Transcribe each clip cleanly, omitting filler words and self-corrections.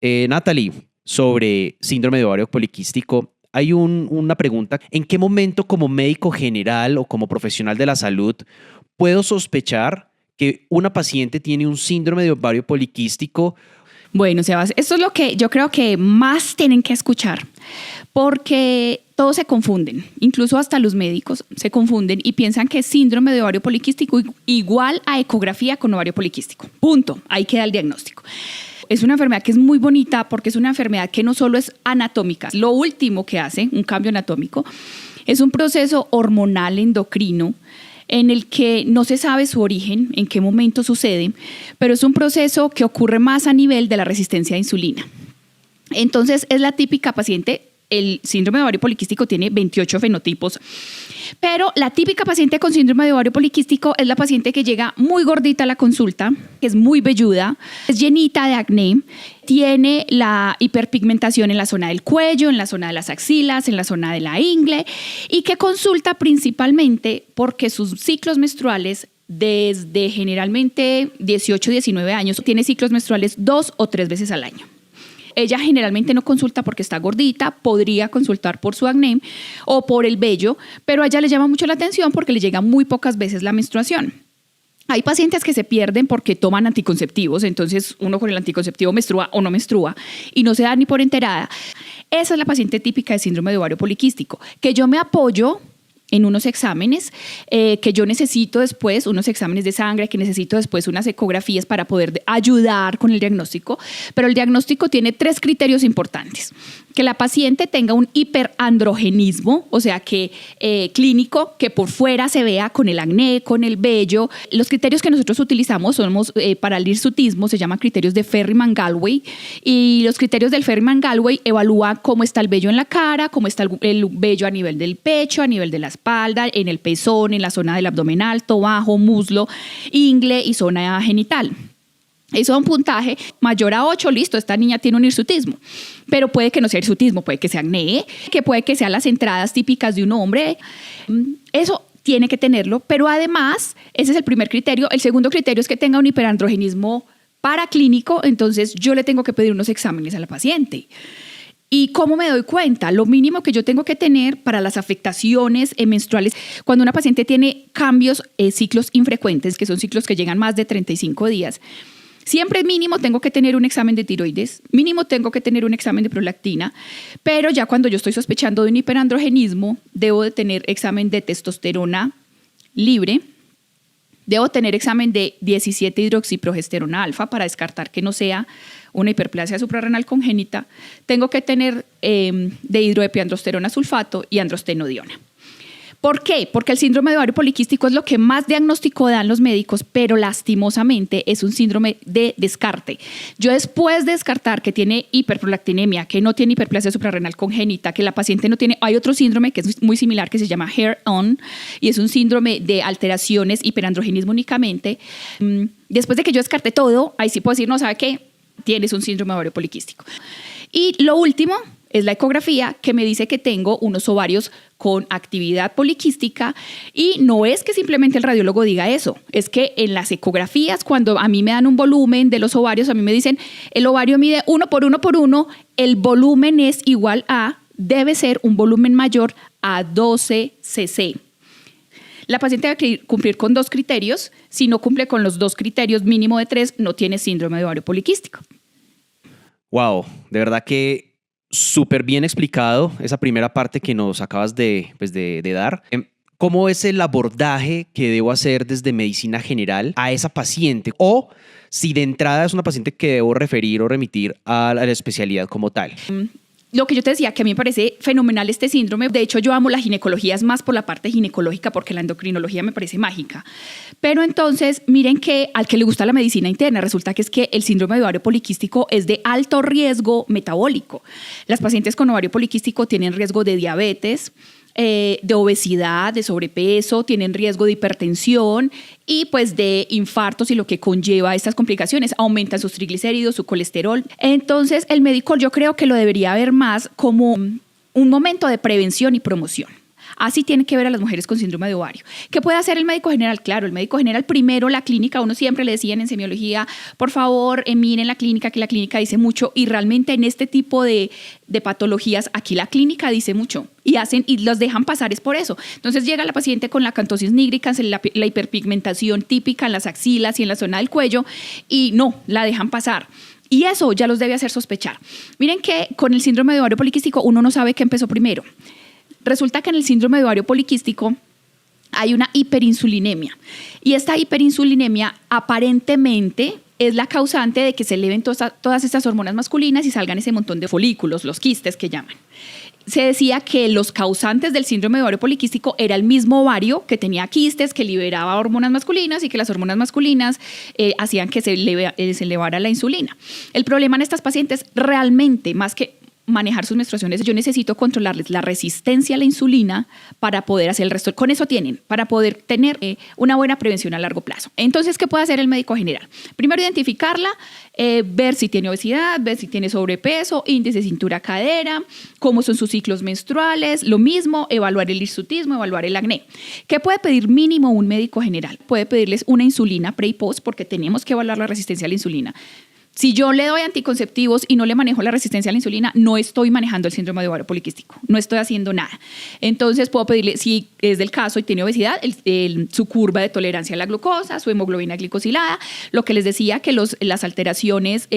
Natalie, sobre síndrome de ovario poliquístico, hay una pregunta. ¿En qué momento como médico general o como profesional de la salud puedo sospechar que una paciente tiene un síndrome de ovario poliquístico? Bueno, Sebas, esto es lo que yo creo que más tienen que escuchar, porque todos se confunden, incluso hasta los médicos se confunden y piensan que síndrome de ovario poliquístico igual a ecografía con ovario poliquístico. Punto, ahí queda el diagnóstico. Es una enfermedad que es muy bonita porque es una enfermedad que no solo es anatómica, lo último que hace, un cambio anatómico, es un proceso hormonal endocrino en el que no se sabe su origen, en qué momento sucede, pero es un proceso que ocurre más a nivel de la resistencia a insulina. Entonces, es la típica paciente. El síndrome de ovario poliquístico tiene 28 fenotipos, pero la típica paciente con síndrome de ovario poliquístico es la paciente que llega muy gordita a la consulta, que es muy velluda, es llenita de acné, tiene la hiperpigmentación en la zona del cuello, en la zona de las axilas, en la zona de la ingle, y que consulta principalmente porque sus ciclos menstruales desde generalmente 18, 19 años, tiene ciclos menstruales 2 o 3 veces al año. Ella generalmente no consulta porque está gordita, podría consultar por su acné o por el vello, pero a ella le llama mucho la atención porque le llega muy pocas veces la menstruación. Hay pacientes que se pierden porque toman anticonceptivos, entonces uno con el anticonceptivo menstrua o no menstrua y no se da ni por enterada. Esa es la paciente típica de síndrome de ovario poliquístico, que yo me apoyo en unos exámenes que yo necesito después, unos exámenes de sangre, que necesito después unas ecografías para poder ayudar con el diagnóstico, pero el diagnóstico tiene 3 criterios importantes. Que la paciente tenga un hiperandrogenismo, o sea, que clínico, que por fuera se vea con el acné, con el vello. Los criterios que nosotros utilizamos somos para el hirsutismo, se llaman criterios de Ferryman-Gallwey, y los criterios del Ferryman-Gallwey evalúan cómo está el vello en la cara, cómo está el vello a nivel del pecho, a nivel de la espalda, en el pezón, en la zona del abdomen alto, bajo, muslo, ingle y zona genital. Eso da un puntaje mayor a 8, listo, esta niña tiene un hirsutismo, pero puede que no sea hirsutismo, puede que sea acné, que puede que sean las entradas típicas de un hombre. Eso tiene que tenerlo, pero además, ese es el primer criterio. El segundo criterio es que tenga un hiperandrogenismo paraclínico, entonces yo le tengo que pedir unos exámenes a la paciente. ¿Y cómo me doy cuenta? Lo mínimo que yo tengo que tener para las afectaciones menstruales, cuando una paciente tiene cambios, ciclos infrecuentes, que son ciclos que llegan más de 35 días, siempre mínimo tengo que tener un examen de tiroides, mínimo tengo que tener un examen de prolactina, pero ya cuando yo estoy sospechando de un hiperandrogenismo, debo de tener examen de testosterona libre, debo tener examen de 17-hidroxiprogesterona alfa para descartar que no sea una hiperplasia suprarrenal congénita, tengo que tener de hidroepiandrosterona sulfato y androstenodiona. ¿Por qué? Porque el síndrome de ovario poliquístico es lo que más diagnóstico dan los médicos, pero lastimosamente es un síndrome de descarte. Yo después de descartar que tiene hiperprolactinemia, que no tiene hiperplasia suprarrenal congénita, que la paciente no tiene, hay otro síndrome que es muy similar que se llama HAIR-ON y es un síndrome de alteraciones, hiperandrogenismo únicamente. Después de que yo descarte todo, ahí sí puedo decir, no, ¿sabe qué? Tienes un síndrome de ovario poliquístico. Y lo último es la ecografía, que me dice que tengo unos ovarios con actividad poliquística, y no es que simplemente el radiólogo diga eso, es que en las ecografías, cuando a mí me dan un volumen de los ovarios, a mí me dicen el ovario mide 1 por 1 por 1, el volumen es igual a, debe ser un volumen mayor a 12 cc. La paciente debe cumplir con 2 criterios, si no cumple con los 2 criterios mínimo de 3, no tiene síndrome de ovario poliquístico. Wow, de verdad que súper bien explicado esa primera parte que nos acabas de dar. ¿Cómo es el abordaje que debo hacer desde medicina general a esa paciente? O si de entrada es una paciente que debo referir o remitir a la especialidad como tal. Lo que yo te decía, que a mí me parece fenomenal este síndrome. De hecho, yo amo la ginecología, es más por la parte ginecológica, porque la endocrinología me parece mágica. Pero entonces, miren que al que le gusta la medicina interna, resulta que es que el síndrome de ovario poliquístico es de alto riesgo metabólico. Las pacientes con ovario poliquístico tienen riesgo de diabetes, de obesidad, de sobrepeso, tienen riesgo de hipertensión y pues de infartos y lo que conlleva estas complicaciones. Aumentan sus triglicéridos, su colesterol. Entonces el médico yo creo que lo debería ver más como un momento de prevención y promoción. Así tiene que ver a las mujeres con síndrome de ovario. ¿Qué puede hacer el médico general? Claro, el médico general primero, la clínica, uno siempre le decían en semiología, por favor, miren la clínica, que la clínica dice mucho, y realmente en este tipo de patologías, aquí la clínica dice mucho y los dejan pasar, es por eso. Entonces llega la paciente con la acantosis nigricans, la hiperpigmentación típica en las axilas y en la zona del cuello, y no, la dejan pasar. Y eso ya los debe hacer sospechar. Miren que con el síndrome de ovario poliquístico uno no sabe qué empezó primero. Resulta que en el síndrome de ovario poliquístico hay una hiperinsulinemia. Y esta hiperinsulinemia aparentemente es la causante de que se eleven todas estas hormonas masculinas y salgan ese montón de folículos, los quistes que llaman. Se decía que los causantes del síndrome de ovario poliquístico era el mismo ovario que tenía quistes, que liberaba hormonas masculinas y que las hormonas masculinas hacían que se elevara la insulina. El problema en estas pacientes realmente, más que manejar sus menstruaciones, yo necesito controlarles la resistencia a la insulina para poder hacer el resto. Con eso tienen, para poder tener una buena prevención a largo plazo. Entonces, ¿qué puede hacer el médico general? Primero, identificarla, ver si tiene obesidad, ver si tiene sobrepeso, índice cintura-cadera, cómo son sus ciclos menstruales, lo mismo, evaluar el hirsutismo, evaluar el acné. ¿Qué puede pedir mínimo un médico general? Puede pedirles una insulina pre y post, porque tenemos que evaluar la resistencia a la insulina. Si yo le doy anticonceptivos y no le manejo la resistencia a la insulina, no estoy manejando el síndrome de ovario poliquístico, no estoy haciendo nada. Entonces puedo pedirle, si es del caso y tiene obesidad, su curva de tolerancia a la glucosa, su hemoglobina glicosilada, lo que les decía que las alteraciones,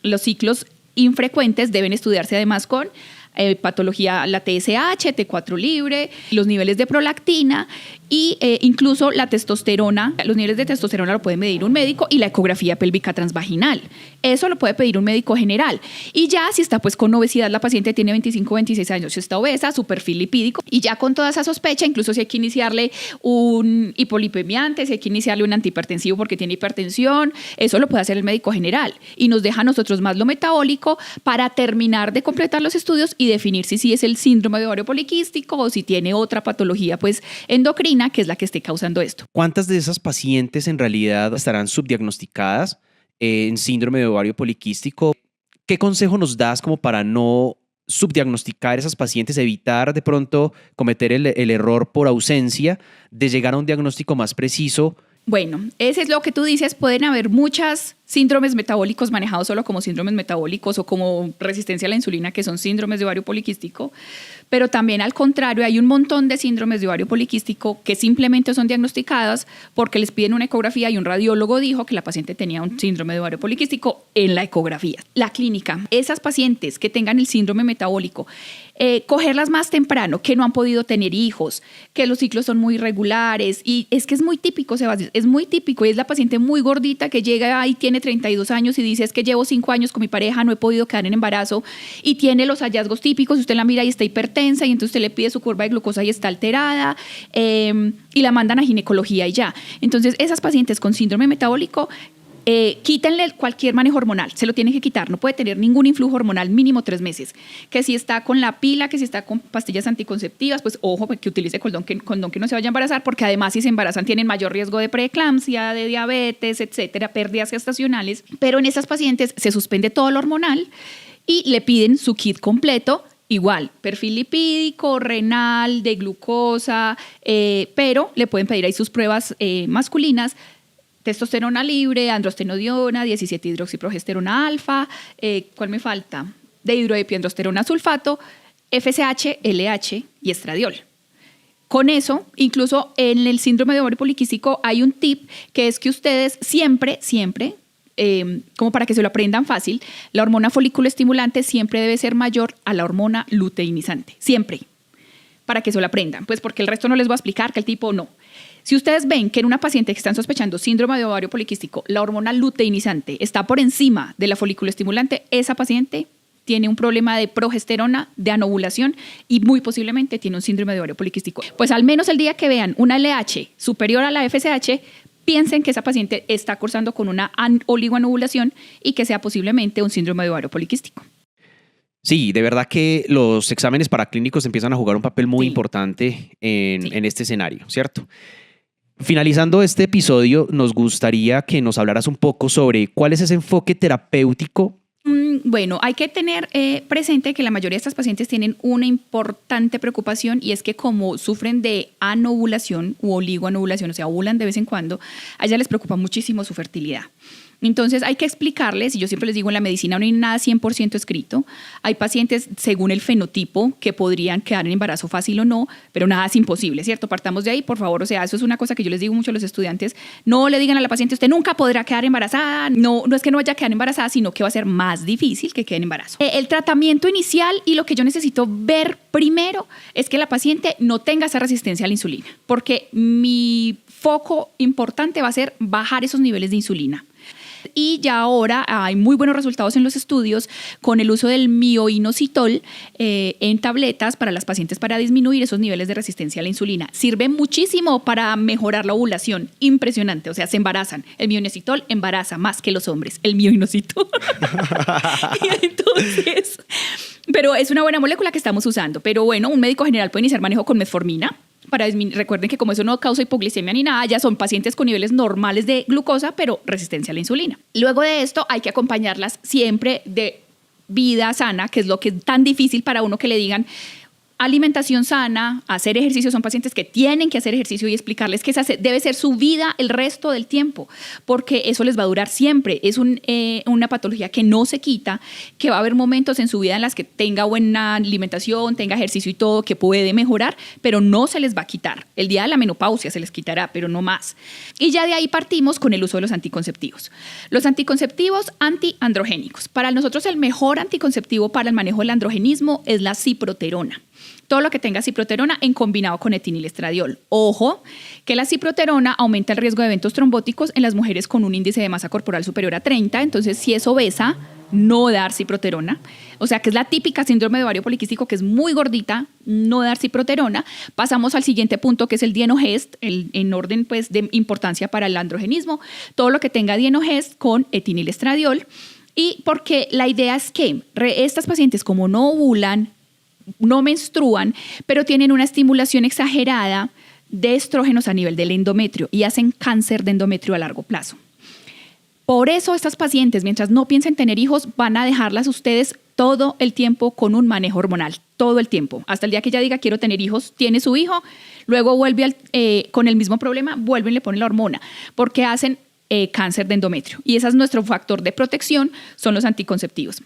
los ciclos infrecuentes deben estudiarse además con patología, la TSH, T4 libre, los niveles de prolactina y incluso la testosterona. Los niveles de testosterona lo puede medir un médico y la ecografía pélvica transvaginal. Eso lo puede pedir un médico general. Y ya si está pues con obesidad, la paciente tiene 25, 26 años, si está obesa, su perfil lipídico, y ya con toda esa sospecha, incluso si hay que iniciarle un hipolipemiante, si hay que iniciarle un antihipertensivo porque tiene hipertensión, eso lo puede hacer el médico general. Y nos deja a nosotros más lo metabólico para terminar de completar los estudios y definir si es el síndrome de ovario poliquístico o si tiene otra patología pues endocrina que es la que esté causando esto. ¿Cuántas de esas pacientes en realidad estarán subdiagnosticadas en síndrome de ovario poliquístico? ¿Qué consejo nos das como para no subdiagnosticar esas pacientes, evitar de pronto cometer el error por ausencia de llegar a un diagnóstico más preciso? Bueno, ese es lo que tú dices, pueden haber muchas síndromes metabólicos manejados solo como síndromes metabólicos o como resistencia a la insulina, que son síndromes de ovario poliquístico, pero también al contrario, hay un montón de síndromes de ovario poliquístico que simplemente son diagnosticadas porque les piden una ecografía y un radiólogo dijo que la paciente tenía un síndrome de ovario poliquístico en la ecografía. La clínica, esas pacientes que tengan el síndrome metabólico, cogerlas más temprano, que no han podido tener hijos, que los ciclos son muy irregulares, y es que es muy típico, Sebastián, es muy típico, y es la paciente muy gordita que llega y tiene 32 años y dice, es que llevo 5 años con mi pareja, no he podido quedar en embarazo, y tiene los hallazgos típicos, usted la mira y está hipertensa, y entonces usted le pide su curva de glucosa y está alterada, y la mandan a ginecología y ya. Entonces, esas pacientes con síndrome metabólico, quítenle cualquier manejo hormonal, se lo tienen que quitar, no puede tener ningún influjo hormonal mínimo 3 meses. Que si está con la pila, que si está con pastillas anticonceptivas, pues ojo, que utilice condón que no se vaya a embarazar, porque además si se embarazan tienen mayor riesgo de preeclampsia, de diabetes, etcétera, pérdidas gestacionales. Pero en esas pacientes se suspende todo lo hormonal y le piden su kit completo. Igual, perfil lipídico, renal, de glucosa, pero le pueden pedir ahí sus pruebas masculinas, testosterona libre, androstenodiona, 17-hidroxiprogesterona alfa, ¿cuál me falta? De hidroepiandrosterona sulfato, FSH, LH y estradiol. Con eso, incluso en el síndrome de ovario poliquístico hay un tip que es que ustedes siempre, como para que se lo aprendan fácil, la hormona folículo estimulante siempre debe ser mayor a la hormona luteinizante, siempre, para que se lo aprendan, pues porque el resto no les voy a explicar que el tipo no. Si ustedes ven que en una paciente que están sospechando síndrome de ovario poliquístico, la hormona luteinizante está por encima de la folículo estimulante, esa paciente tiene un problema de progesterona, de anovulación y muy posiblemente tiene un síndrome de ovario poliquístico. Pues al menos el día que vean una LH superior a la FSH, piensen que esa paciente está cursando con una oligoanovulación y que sea posiblemente un síndrome de ovario poliquístico. Sí, de verdad que los exámenes paraclínicos empiezan a jugar un papel muy importante en este escenario, ¿cierto? Finalizando este episodio, nos gustaría que nos hablaras un poco sobre cuál es ese enfoque terapéutico Bueno, hay que tener presente que la mayoría de estas pacientes tienen una importante preocupación y es que como sufren de anovulación u oligoanovulación, o sea, ovulan de vez en cuando, a ellas les preocupa muchísimo su fertilidad. Entonces hay que explicarles, y yo siempre les digo, en la medicina no hay nada 100% escrito. Hay pacientes según el fenotipo que podrían quedar en embarazo fácil o no, pero nada es imposible, ¿cierto? Partamos de ahí, por favor. O sea, eso es una cosa que yo les digo mucho a los estudiantes. No le digan a la paciente, usted nunca podrá quedar embarazada. No es que no vaya a quedar embarazada, sino que va a ser más difícil que quede en embarazo. El tratamiento inicial y lo que yo necesito ver primero es que la paciente no tenga esa resistencia a la insulina, porque mi foco importante va a ser bajar esos niveles de insulina. Y ya ahora hay muy buenos resultados en los estudios con el uso del mioinositol en tabletas para las pacientes para disminuir esos niveles de resistencia a la insulina. Sirve muchísimo para mejorar la ovulación. Impresionante. O sea, se embarazan. El mioinositol embaraza más que los hombres. El mioinositol. Y entonces, pero es una buena molécula que estamos usando. Pero bueno, un médico general puede iniciar manejo con metformina. Recuerden que como eso no causa hipoglicemia ni nada, ya son pacientes con niveles normales de glucosa, pero resistencia a la insulina. Luego de esto hay que acompañarlas siempre de vida sana, que es lo que es tan difícil para uno que le digan alimentación sana, hacer ejercicio. Son pacientes que tienen que hacer ejercicio y explicarles que esa debe ser su vida el resto del tiempo, porque eso les va a durar siempre. Es una patología que no se quita, que va a haber momentos en su vida en las que tenga buena alimentación, tenga ejercicio y todo, que puede mejorar, pero no se les va a quitar. El día de la menopausia se les quitará, pero no más. Y ya de ahí partimos con el uso de los anticonceptivos. Los anticonceptivos antiandrogénicos. Para nosotros el mejor anticonceptivo para el manejo del androgenismo es la ciproterona. Todo lo que tenga ciproterona en combinado con etinilestradiol. Ojo, que la ciproterona aumenta el riesgo de eventos trombóticos en las mujeres con un índice de masa corporal superior a 30. Entonces, si es obesa, no dar ciproterona. O sea, que es la típica síndrome de ovario poliquístico, que es muy gordita, no dar ciproterona. Pasamos al siguiente punto, que es el dienogest, en orden pues, de importancia para el androgenismo. Todo lo que tenga dienogest con etinilestradiol. Y porque la idea es que estas pacientes, como no ovulan, no menstruan, pero tienen una estimulación exagerada de estrógenos a nivel del endometrio y hacen cáncer de endometrio a largo plazo. Por eso estas pacientes, mientras no piensen tener hijos, van a dejarlas ustedes todo el tiempo con un manejo hormonal, todo el tiempo. Hasta el día que ella diga quiero tener hijos, tiene su hijo, luego vuelve con el mismo problema, vuelve y le pone la hormona, porque hacen cáncer de endometrio. Y ese es nuestro factor de protección, son los anticonceptivos.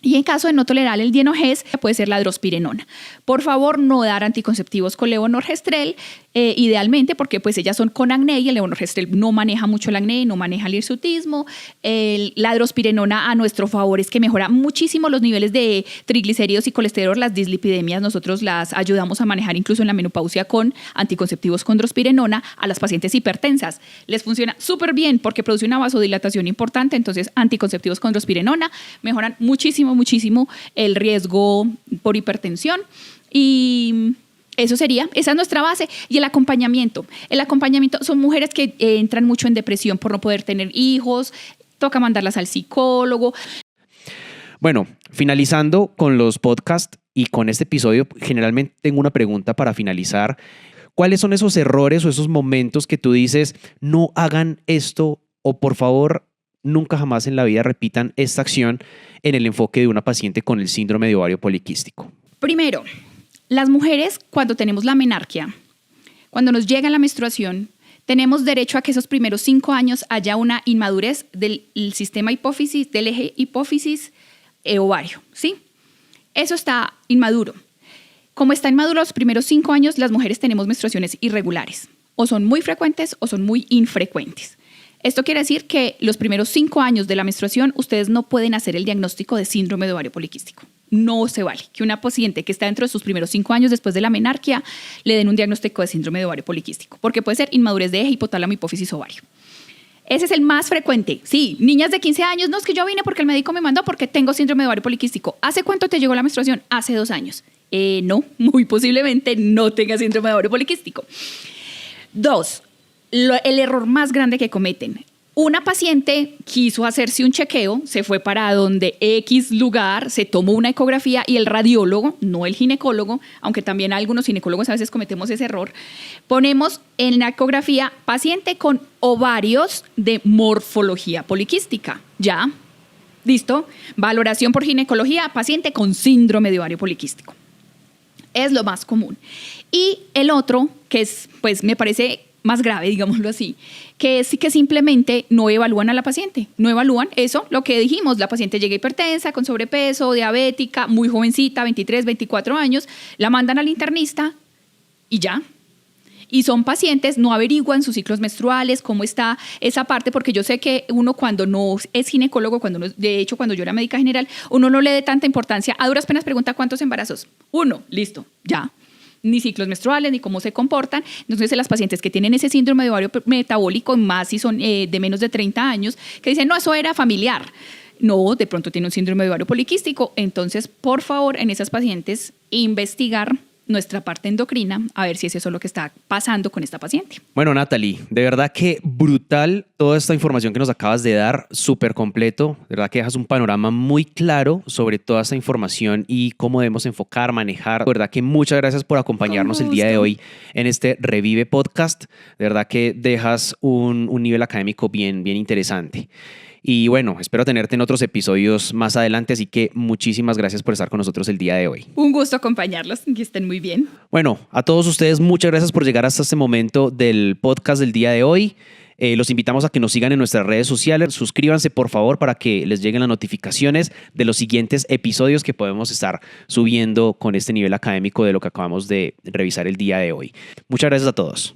Y en caso de no tolerar el dienogest, puede ser la drospirenona. Por favor, no dar anticonceptivos con levonorgestrel, idealmente, porque pues ellas son con acné y el levonorgestrel no maneja mucho el acné, no maneja el hirsutismo. La drospirenona a nuestro favor es que mejora muchísimo los niveles de triglicéridos y colesterol, las dislipidemias. Nosotros las ayudamos a manejar incluso en la menopausia con anticonceptivos con drospirenona a las pacientes hipertensas. Les funciona súper bien porque produce una vasodilatación importante, entonces anticonceptivos con drospirenona mejoran muchísimo el riesgo por hipertensión. Y esa es nuestra base. Y el acompañamiento. Son mujeres que entran mucho en depresión por no poder tener hijos, toca mandarlas al psicólogo. Bueno, finalizando con los podcasts y con este episodio, generalmente tengo una pregunta para finalizar. ¿Cuáles son esos errores o esos momentos que tú dices, no hagan esto o por favor nunca jamás en la vida repitan esta acción en el enfoque de una paciente con el síndrome de ovario poliquístico? Primero, las mujeres cuando tenemos la menarquia, cuando nos llega la menstruación, tenemos derecho a que esos primeros 5 años haya una inmadurez del sistema hipófisis, del eje hipófisis-ovario, ¿sí? Eso está inmaduro. Como está inmaduro los primeros 5 años, las mujeres tenemos menstruaciones irregulares. O son muy frecuentes o son muy infrecuentes. Esto quiere decir que los primeros 5 años de la menstruación ustedes no pueden hacer el diagnóstico de síndrome de ovario poliquístico. No se vale que una paciente que está dentro de sus primeros 5 años después de la menarquia le den un diagnóstico de síndrome de ovario poliquístico, porque puede ser inmadurez de eje, hipotálamo, hipófisis, ovario. Ese es el más frecuente. Sí, niñas de 15 años, no es que yo vine porque el médico me mandó porque tengo síndrome de ovario poliquístico. ¿Hace cuánto te llegó la menstruación? Hace 2 años. No, muy posiblemente no tenga síndrome de ovario poliquístico. 2. El error más grande que cometen. Una paciente quiso hacerse un chequeo, se fue para donde X lugar, se tomó una ecografía y el radiólogo, no el ginecólogo, aunque también algunos ginecólogos a veces cometemos ese error, ponemos en la ecografía paciente con ovarios de morfología poliquística. Ya, Listo. Valoración por ginecología, paciente con síndrome de ovario poliquístico. Es lo más común. Y el otro, que es, pues me parece más grave, digámoslo así, que es que simplemente no evalúan a la paciente. No evalúan eso, lo que dijimos, la paciente llega hipertensa, con sobrepeso, diabética, muy jovencita, 23, 24 años, la mandan al internista y ya. Y son pacientes, no averiguan sus ciclos menstruales, cómo está esa parte, porque yo sé que uno cuando no es ginecólogo, de hecho cuando yo era médica general, uno no le dé tanta importancia, a duras penas pregunta cuántos embarazos. 1, listo, ya. Ni ciclos menstruales, ni cómo se comportan. Entonces, las pacientes que tienen ese síndrome de ovario metabólico, más si son de menos de 30 años, que dicen, no, eso era familiar. No, de pronto tiene un síndrome de ovario poliquístico. Entonces, por favor, en esas pacientes, investigar nuestra parte endocrina, a ver si es eso lo que está pasando con esta paciente. Bueno, Natalie, de verdad que brutal toda esta información que nos acabas de dar, súper completo. De verdad que dejas un panorama muy claro sobre toda esta información y cómo debemos enfocar, manejar. De verdad que muchas gracias por acompañarnos el día de hoy en este Revive Podcast. De verdad que dejas un nivel académico bien interesante. Y bueno, espero tenerte en otros episodios más adelante, así que muchísimas gracias por estar con nosotros el día de hoy. Un gusto acompañarlos, que estén muy bien. Bueno, a todos ustedes muchas gracias por llegar hasta este momento del podcast del día de hoy. Los invitamos a que nos sigan en nuestras redes sociales. Suscríbanse, por favor, para que les lleguen las notificaciones de los siguientes episodios que podemos estar subiendo con este nivel académico de lo que acabamos de revisar el día de hoy. Muchas gracias a todos.